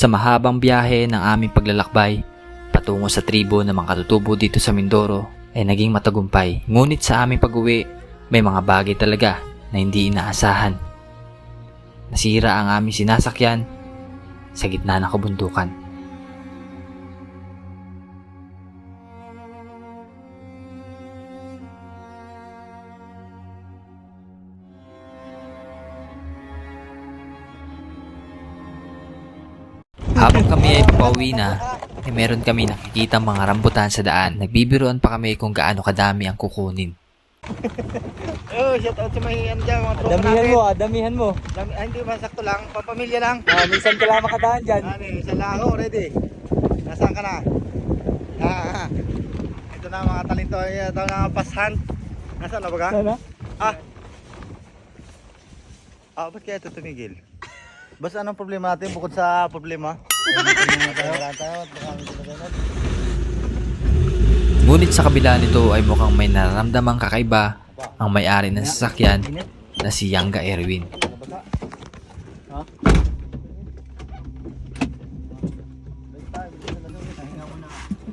Sa mahabang biyahe ng aming paglalakbay patungo sa tribo ng mga katutubo dito sa Mindoro ay naging matagumpay. Ngunit sa aming pag-uwi, may mga bagay talaga na hindi inaasahan. Nasira ang aming sinasakyan sa gitna ng kabundukan. Habang kami ay papauwi na, meron kami nakikita mga rambutan sa daan. Nagbibiroan pa kami kung gaano kadami ang kukunin. Oh, shout out sa may dyan, mga tropa Damihan mo. Hindi ba, sakto lang, pampamilya lang. Minsan ka lang makadaan dyan. Sa Laho, ready. Nasaan ka na? Ito na mga talento, ito na pasan. Nasaan na ba ka? Sana? Ba't kaya ito tumigil? Basta anong problema natin bukod sa problema? Ngunit sa kabila nito ay mukhang may nararamdamang kakaiba ang may-ari ng sasakyan na si Yangga Erwin.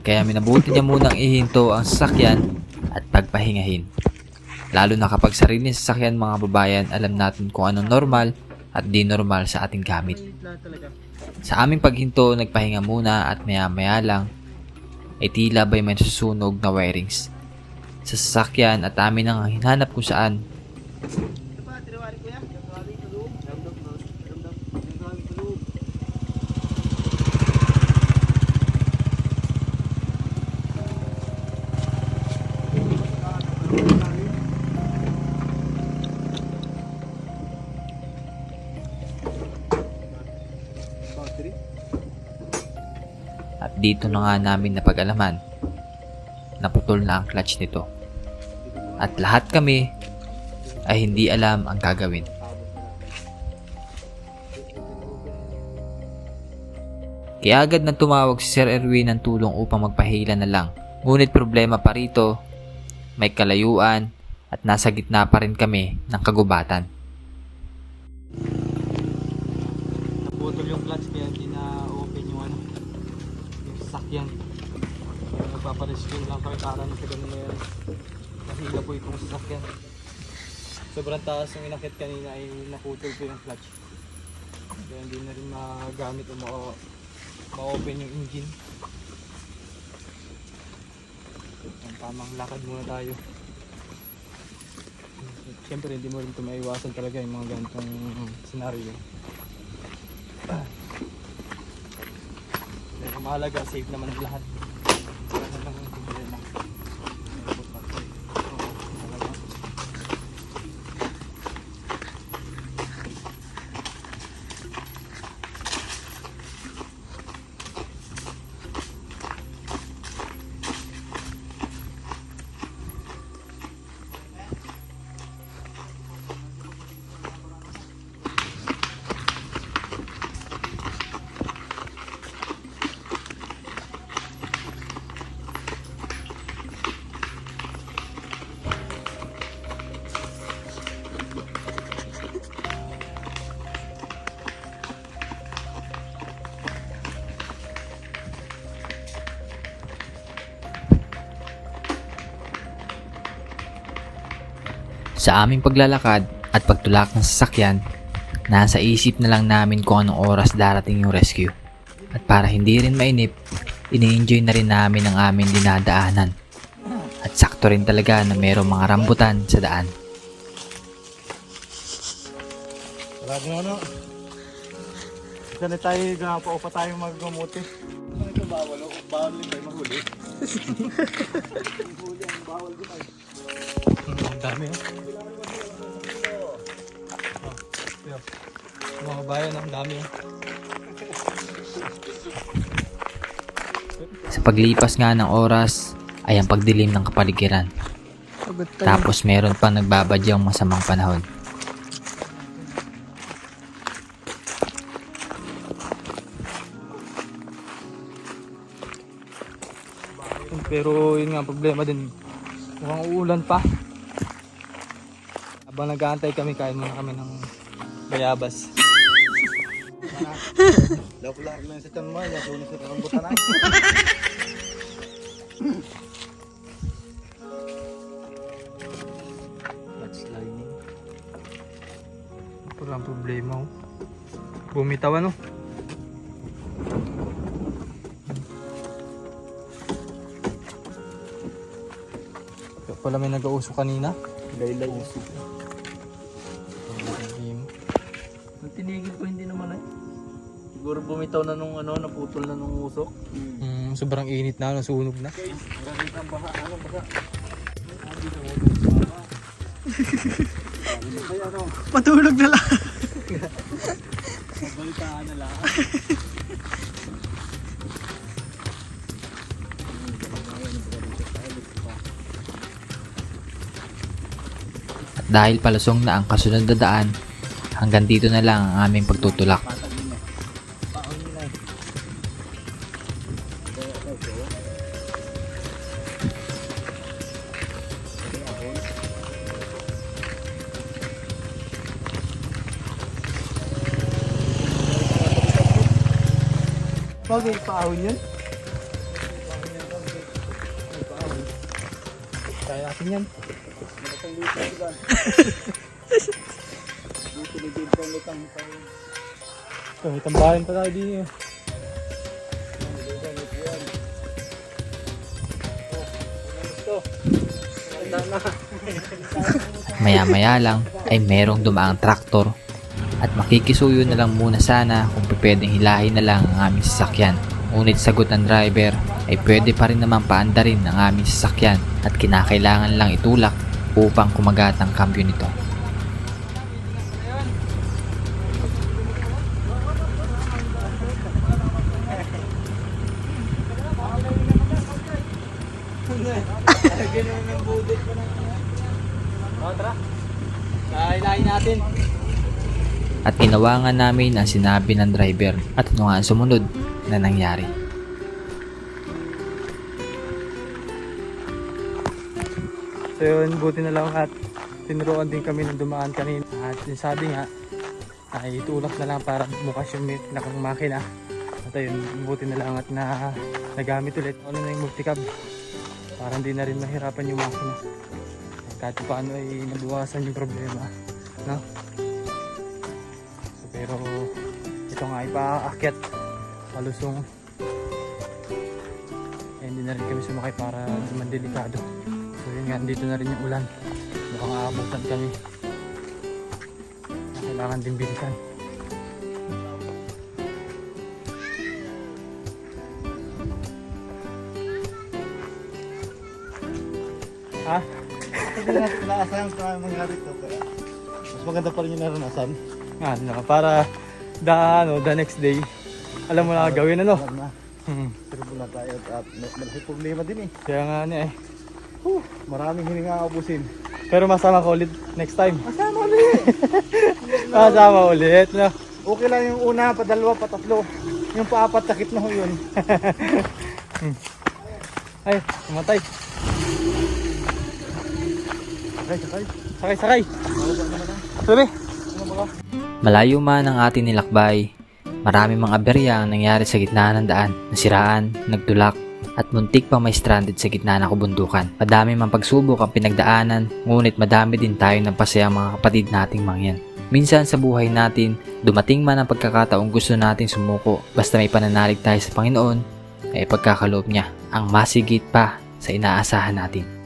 Kaya minabuti niya munang ihinto ang sasakyan at pagpahingahin. Lalo na kapag sariling sasakyan mga babayan, alam natin kung anong normal at di normal sa ating gamit. Sa aming paghinto, nagpahinga muna at maya-maya lang ay tila ba'y may susunog na wirings sa sasakyan at amin ang hinanap kung saan. At dito na nga namin napag-alaman na putol na ang clutch nito. At lahat kami ay hindi alam ang gagawin. Kaya agad nang tumawag si Sir Erwin ng tulong upang magpahila na lang. Ngunit problema pa rito, may kalayuan at nasa gitna pa rin kami ng kagubatan. Naputol yung clutch kaya hindi na-open yung sasakyan. Nagpaparescue lang kami para na sa ganun na yan. Nahila po itong sasakyan. Sobrang taas yung inakit kanina ay naputol po yung clutch. Kaya hindi na rin magamit o ma-open yung engine. Ang tamang lakad muna tayo. Siyempre hindi mo rin ito maiwasan talaga yung mga ganitong senaryo. Pero mahalaga, safe naman ang lahat. Wala lang ang problema. Sa aming paglalakad at pagtulak ng sasakyan, nasa isip na lang namin kung anong oras darating yung rescue. At para hindi rin mainip, ini-enjoy na rin namin ang aming dinadaanan. At sakto rin talaga na mayroong mga rambutan sa daan. Sarado na. Sana tayo ganapaw pa tayo maggamuti. Ano ito bawal? Bawal din tayo mahuli. Bawal din tayo. Ang dami mga bayan, ang dami Sa paglipas nga ng oras ay ang pagdilim ng kapaligiran. Tapos meron pang nagbabadyang masamang panahon. Pero yun nga, problema din, mukhang uulan pa. Habang nag-aantay kami, kain muna kami ng bayabas. Lako-lako na yun sa tiyan mo, nasunog sa rambutan na. Mudslining. Parang problema oh. Bumitaw ano? Kaya pala may nag-auso kanina. Laylay yung suko. Nung tinigil ko hindi naman eh. Siguro bumitaw na nung ano, naputol na nung usok. Sobrang init na, nasunog na. Maraming ang baha, ano baha. Matulog na lang. Balitaan na lang. At dahil palusong na ang kasunod na daan, hanggang dito na lang ang aming pagtutulak. Bagay, paahon yun. Kaya natin yan. May tambahan pa tayo din eh. Maya-maya lang ay merong dumaang traktor at makikisuyo na lang muna sana kung pwedeng hilahin na lang ang aming sasakyan. Ngunit sagot ng driver ay pwede pa rin naman paandarin ang aming sasakyan at kinakailangan lang itulak upang kumagat ang kambyo nito. Tara. Hilahin natin. At ginawa nga namin ang sinabi ng driver at ano nga ang sumunod na nangyari. So yun, buti na lang at tinuruan din kami ng dumaan kanina. At yung sabi nga, ay itulak na lang para bukas yung pinakang makina. At ayun, buti na lang at nagamit ulit. Ano na yung multicab para hindi na rin mahirapan yung makina. Kahit paano ay nabuwasan yung problema. No? So, pero ito nga ay paakyat, palusong. Eh, hindi na rin kami sumakay para naman delikado. So yun nga, dito na rin yung ulan. Mukhang aabutan kami. Kailangan din bilisan. Ha? Hindi natin inaasahan sa mangyari ito. Kaya mas maganda pa rin yung naranasan. Ano, para the next day, alam mo na gawin ano. Alam na. Pero na tayo at malaking problema din eh. Kaya nga ano eh. Maraming hininga ubusin. Pero masama ko ulit next time. Masama ulit! Masama ulit. No? Okay lang yung una, padalawa, patatlo. Yung paapat, sakit na ho yun. Ay, tumatay. Sakay. Sakay. Sabi. Malayo man ang ating nilakbay, marami mga aberya ang nangyari sa gitna ng daan, nasiraan, nagtulak, at muntik pa may stranded sa gitna ng kabundukan. Madami mang pagsubok ang pinagdaanan, ngunit madami din tayo ng pasaya mga kapatid nating mangyan. Minsan sa buhay natin, dumating man ang pagkakataong gusto nating sumuko, basta may pananalig tayo sa Panginoon, ay pagkakaloob niya ang masigit pa sa inaasahan natin.